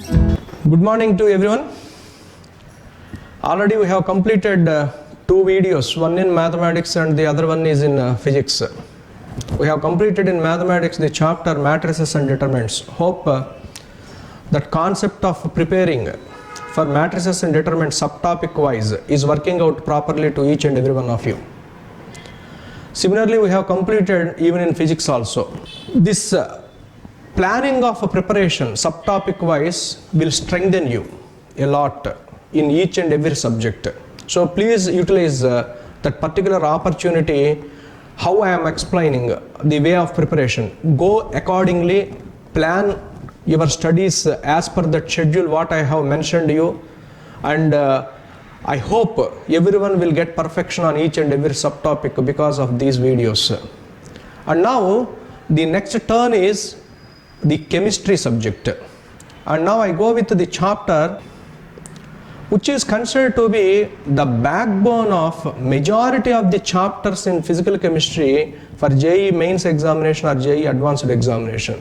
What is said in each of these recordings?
Good morning to everyone. Already we have completed two videos, one in mathematics and the other one is in physics. We have completed in mathematics the chapter matrices and determinants. Hope that concept of preparing for matrices and determinants subtopic wise is working out properly to each and every one of you. Similarly, we have completed even in physics also. This planning of a preparation subtopic wise will strengthen you a lot in each and every subject. So please utilize that particular opportunity. How I am explaining the way of preparation, go accordingly, plan your studies as per that schedule what I have mentioned to you, and I hope everyone will get perfection on each and every subtopic because of these videos. And now the next turn is the chemistry subject, and now I go with the chapter which is considered to be the backbone of majority of the chapters in physical chemistry for JEE mains examination or JEE advanced examination.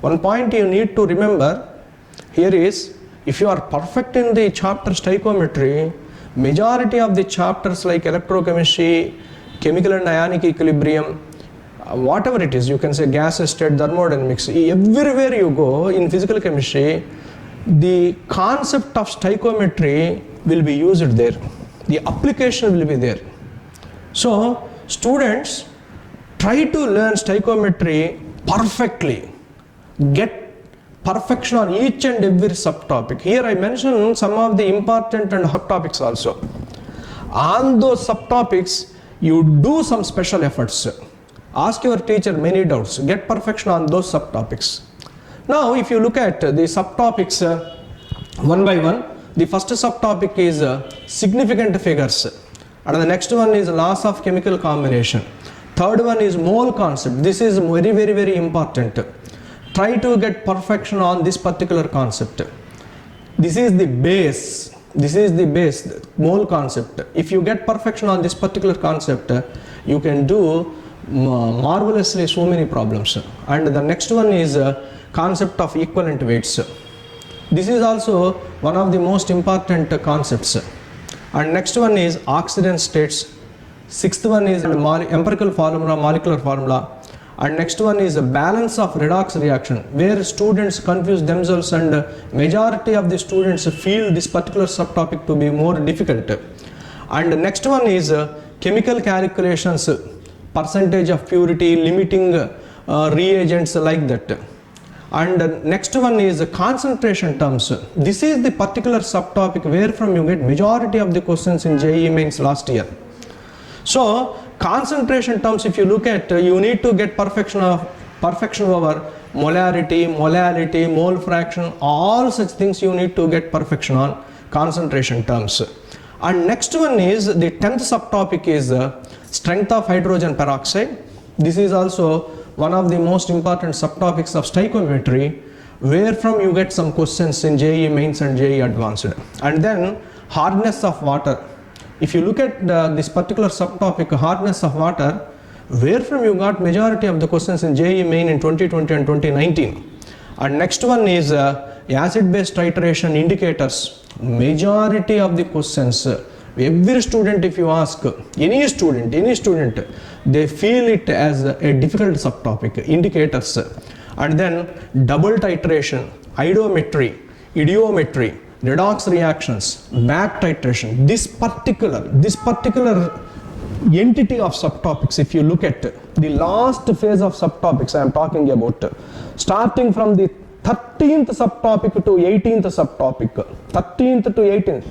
One point you need to remember here is, if you are perfect in the chapter stoichiometry, majority of the chapters like electrochemistry, chemical and ionic equilibrium, whatever it is, you can say gas, state, thermodynamics, everywhere you go in physical chemistry, the concept of stoichiometry will be used there. The application will be there. So students, try to learn stoichiometry perfectly. Get perfection on each and every subtopic. Here I mentioned some of the important and hot topics also. On those subtopics, you do some special efforts. Ask your teacher many doubts. Get perfection on those subtopics. Now, if you look at the subtopics one by one, the first subtopic is significant figures, and the next one is laws of chemical combination. Third one is mole concept. This is very important. Try to get perfection on this particular concept. This is the base. This is the base, mole concept. If you get perfection on this particular concept, you can do marvelously so many problems. And the next one is concept of equivalent weights. This is also one of the most important concepts. And next one is oxidant states. Sixth one is empirical formula, molecular formula. And next one is a balance of redox reaction, where students confuse themselves and majority of the students feel this particular subtopic to be more difficult. And next one is chemical calculations, percentage of purity, limiting reagents like that. And next one is concentration terms. This is the particular subtopic where from you get majority of the questions in JEE mains last year. So concentration terms, if you look at, you need to get perfection over molarity, molality, mole fraction, all such things you need to get perfection on concentration terms. And next one is the 10th subtopic is strength of hydrogen peroxide. This is also one of the most important subtopics of stoichiometry, where from you get some questions in JEE mains and JEE advanced. And then hardness of water. If you look at this particular subtopic, hardness of water, where from you got majority of the questions in JEE main in 2020 and 2019. And next one is acid-base titration indicators. Majority of the questions, every student, if you ask any student, they feel it as a difficult subtopic, indicators. And then double titration, iodometry, idiometry, redox reactions, back titration. This particular entity of subtopics, if you look at the last phase of subtopics I am talking about, starting from the 13th subtopic to 18th subtopic, 13th to 18th,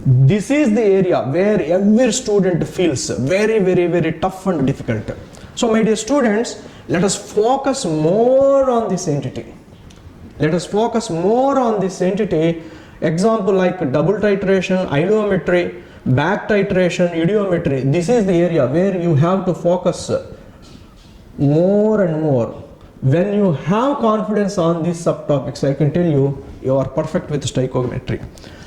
this is the area where every student feels very tough and difficult. So my dear students, let us focus more on this entity. Let us focus more on this entity. Example like double titration, iodometry, back titration, idiometry. This is the area where you have to focus more and more. When you have confidence on these subtopics, I can tell you, you are perfect with stoichiometry.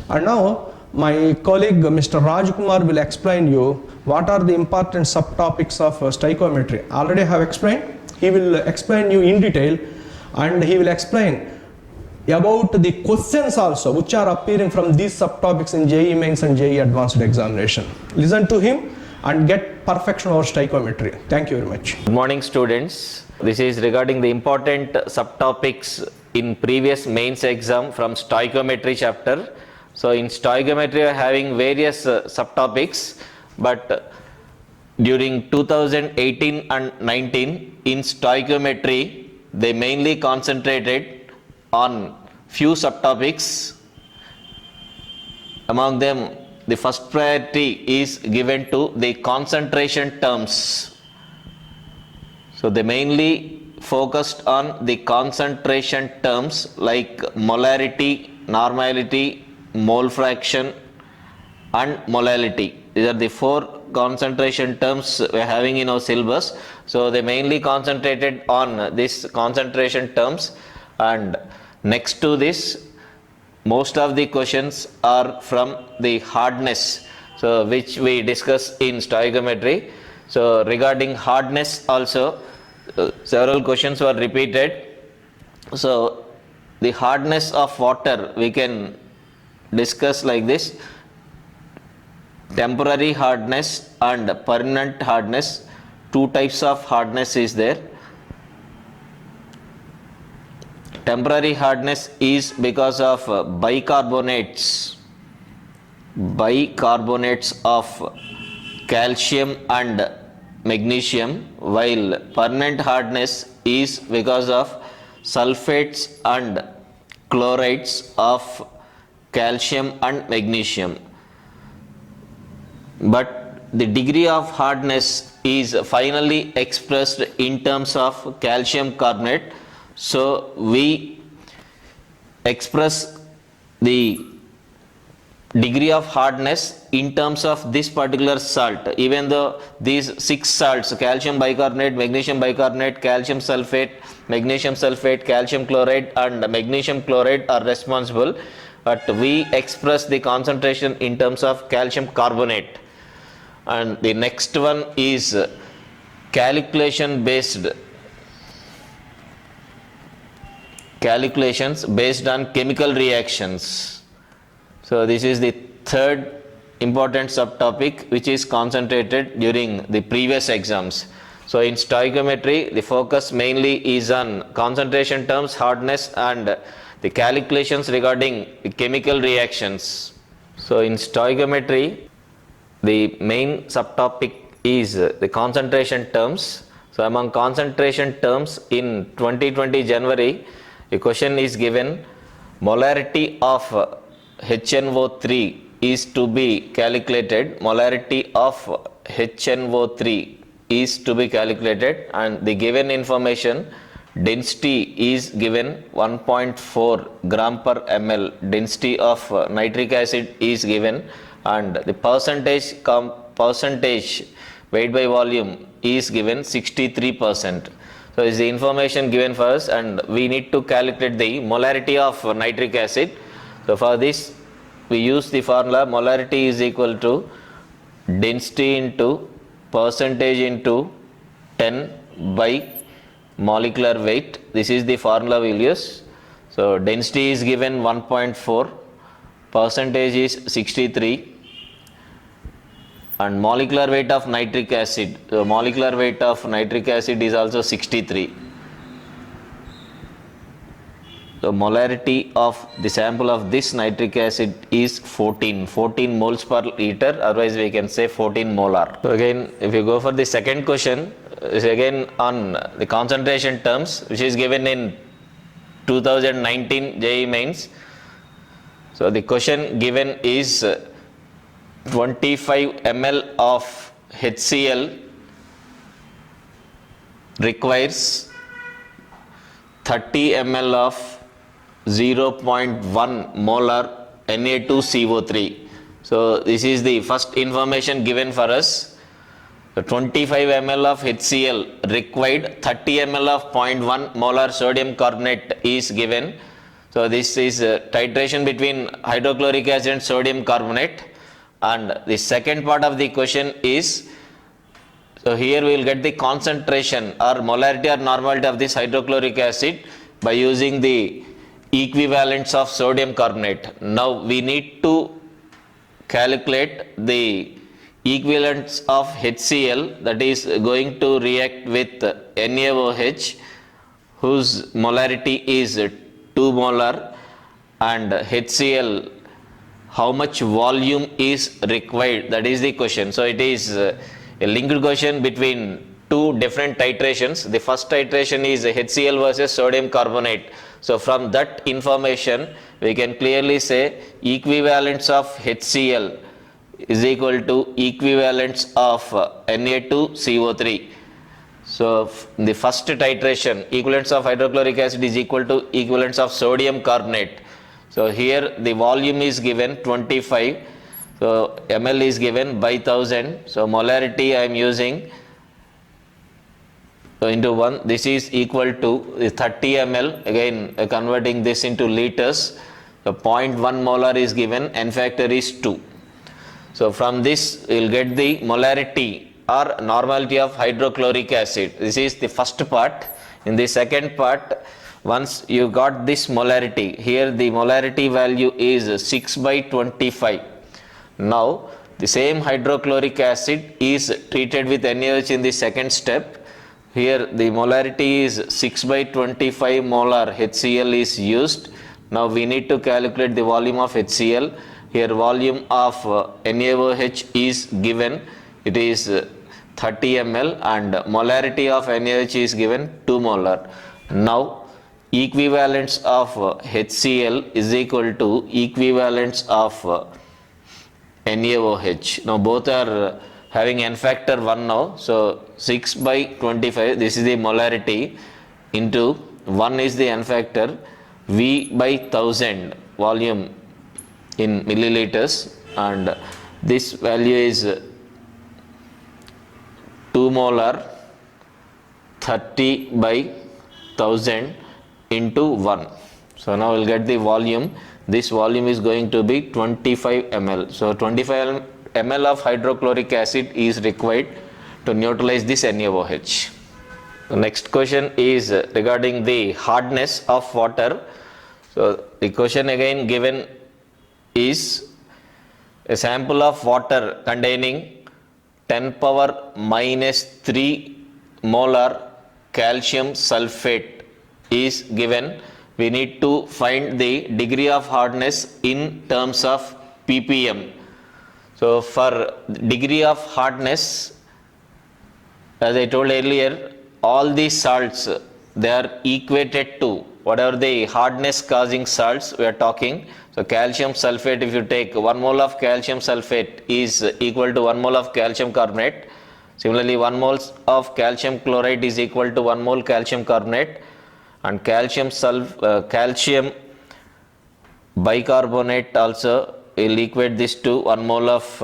And now my colleague Mr. Rajkumar will explain you what are the important subtopics of stoichiometry. Already I have explained. He will explain you in detail, and he will explain about the questions also which are appearing from these subtopics in JEE Mains and JEE Advanced examination. Listen to him and get perfection over stoichiometry. Thank you very much. Good morning, students. This is regarding the important subtopics in previous mains exam from stoichiometry chapter. So in stoichiometry we are having various subtopics, but during 2018 and 19 in stoichiometry they mainly concentrated on few subtopics. Among them, the first priority is given to the concentration terms. So they mainly focused on the concentration terms like molarity, normality, mole fraction and molality. These are the 4 concentration terms we are having in our syllabus. So they mainly concentrated on these concentration terms, and next to this most of the questions are from the hardness, so which we discuss in stoichiometry. So regarding hardness also several questions were repeated. So the hardness of water we can discuss like this: temporary hardness and permanent hardness. 2 types of hardness is there. Temporary hardness is because of bicarbonates of calcium and magnesium, while permanent hardness is because of sulfates and chlorides of calcium and magnesium. But the degree of hardness is finally expressed in terms of calcium carbonate. So we express the degree of hardness in terms of this particular salt. Even though these 6 salts, calcium bicarbonate, magnesium bicarbonate, calcium sulfate, magnesium sulfate, calcium chloride and magnesium chloride are responsible, but we express the concentration in terms of calcium carbonate. And the next one is calculations based on chemical reactions. So this is the 3rd important subtopic which is concentrated during the previous exams. So in stoichiometry the focus mainly is on concentration terms, hardness and the calculations regarding the chemical reactions. So in stoichiometry the main subtopic is the concentration terms. So among concentration terms in 2020 January, a question is given: molarity of HNO3 is to be calculated. Molarity of HNO3 is to be calculated, and the given information: density is given 1.4 gram per ml. Density of nitric acid is given, and the percentage weight by volume is given 63%. So is the information given for us, and we need to calculate the molarity of nitric acid. So for this we use the formula: molarity is equal to density into percentage into 10 by molecular weight. This is the formula we will use. So density is given 1.4, percentage is 63, and molecular weight of nitric acid, molecular weight of nitric acid is also 63. So molarity of the sample of this nitric acid is 14 moles per liter, otherwise we can say 14 molar. So again, if you go for the second question, is again on the concentration terms, which is given in 2019 JEE Mains. So the question given is 25 ml of HCl requires 30 ml of 0.1 molar Na2CO3. So this is the first information given for us. So 25 ml of HCl required, 30 ml of 0.1 molar sodium carbonate is given. So this is titration between hydrochloric acid and sodium carbonate. And the second part of the question is, so here we will get the concentration or molarity or normality of this hydrochloric acid by using the equivalents of sodium carbonate. Now we need to calculate the equivalents of HCl, that is going to react with NaOH, whose molarity is 2 molar, and HCl, how much volume is required, that is the question. So it is a linked question between two different titrations. The first titration is HCl versus sodium carbonate. So from that information we can clearly say equivalents of HCl is equal to equivalents of Na2CO3. So the first titration, equivalents of hydrochloric acid is equal to equivalents of sodium carbonate. So here the volume is given 25, so ml is given by 1000, so molarity I am using into 1, this is equal to 30 ml, again converting this into liters, so 0.1 molar is given, n factor is 2. So from this we will get the molarity or normality of hydrochloric acid. This is the first part. In the second part, once you got this molarity, here the molarity value is 6 by 25. Now the same hydrochloric acid is treated with NaOH in the second step. Here the molarity is 6 by 25 molar HCl is used. Now we need to calculate the volume of HCl. Here volume of NaOH is given, it is 30 ml, and molarity of NaOH is given 2 molar. Now equivalents of HCl is equal to equivalents of NaOH. Now both are having n factor 1 now, so 6 by 25, this is the molarity, into 1 is the n factor, V by 1000 volume in milliliters, and this value is 2 molar, 30 by 1000 into 1. So now we'll get the volume. This volume is going to be 25 ml. So 25 ml of hydrochloric acid is required to neutralize this NaOH. The next question is regarding the hardness of water. So the question again given is a sample of water containing 10 power minus 3 molar calcium sulfate is given. We need to find the degree of hardness in terms of ppm. So for degree of hardness, as I told earlier, all these salts, they are equated to whatever the hardness causing salts we are talking. So calcium sulfate, if you take 1 mole of calcium sulfate is equal to 1 mole of calcium carbonate. Similarly, 1 mole of calcium chloride is equal to 1 mole calcium carbonate, and calcium bicarbonate also will equate this to 1 mole of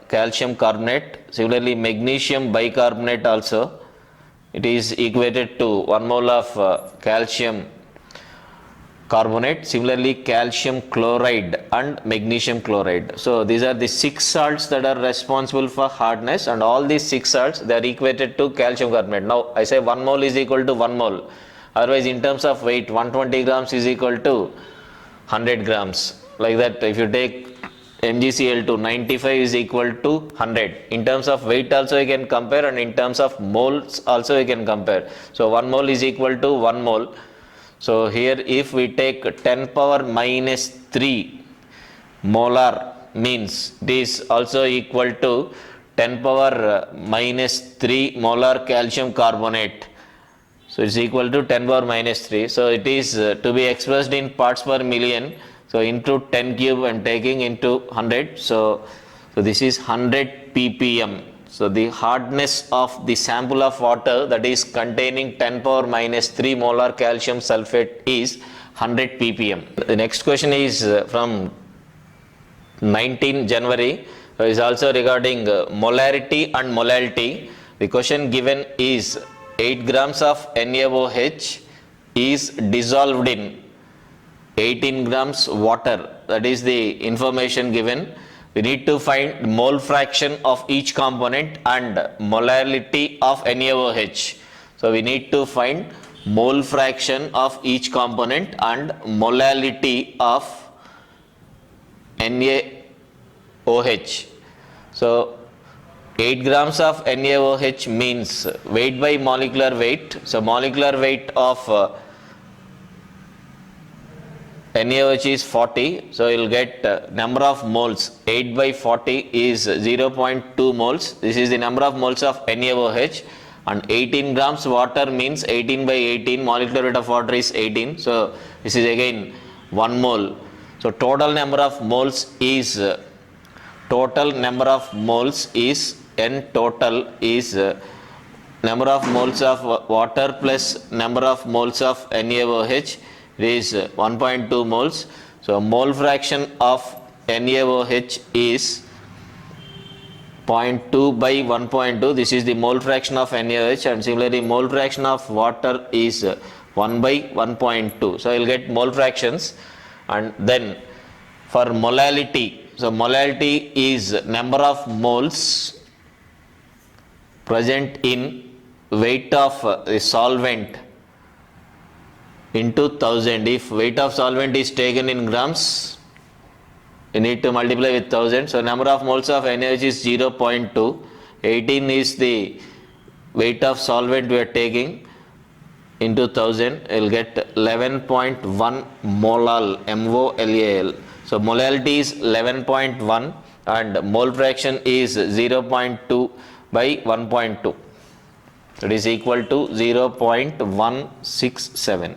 calcium carbonate. Similarly, magnesium bicarbonate also, it is equated to 1 mole of calcium carbonate. Similarly, calcium chloride and magnesium chloride. So these are the 6 salts that are responsible for hardness, and all these 6 salts, they are equated to calcium carbonate. Now I say 1 mole is equal to 1 mole. Otherwise, in terms of weight, 120 grams is equal to 100 grams. Like that, if you take MgCl2, 95 is equal to 100. In terms of weight also you can compare, and in terms of moles also you can compare. So 1 mole is equal to 1 mole. So here if we take 10 power minus 3 molar, means it is also equal to 10 power minus 3 molar calcium carbonate. So it's equal to 10 power minus 3. So it is to be expressed in parts per million. So into 10 cube and taking into 100. So this is 100 ppm. So the hardness of the sample of water that is containing 10 power minus 3 molar calcium sulfate is 100 ppm. The next question is from 19 January. Is also regarding molarity and molality. The question given is 8 grams of NaOH is dissolved in 18 grams water. That is the information given. We need to find mole fraction of each component and molarity of NaOH. So we need to find mole fraction of each component and molality of NaOH. So 8 grams of NaOH means weight by molecular weight. So molecular weight of NaOH is 40. So you'll get number of moles. 8 by 40 is 0.2 moles. This is the number of moles of NaOH. And 18 grams water means 18 by 18. Molecular weight of water is 18. So this is again 1 mole. So total number of moles is N total is number of moles of water plus number of moles of NaOH is 1.2 moles. So mole fraction of NaOH is 0.2 by 1.2. This is the mole fraction of NaOH, and similarly mole fraction of water is 1 by 1.2. So I will get mole fractions. And then for molality, so molality is number of moles present in weight of the solvent into 1000. If weight of solvent is taken in grams, you need to multiply with 1000. So number of moles of NaOH is 0.2. 18 is the weight of solvent we are taking into 1000. You will get 11.1 molal, MOLAL. So molality is 11.1 and mole fraction is 0.2 by 1.2. It is equal to 0.167.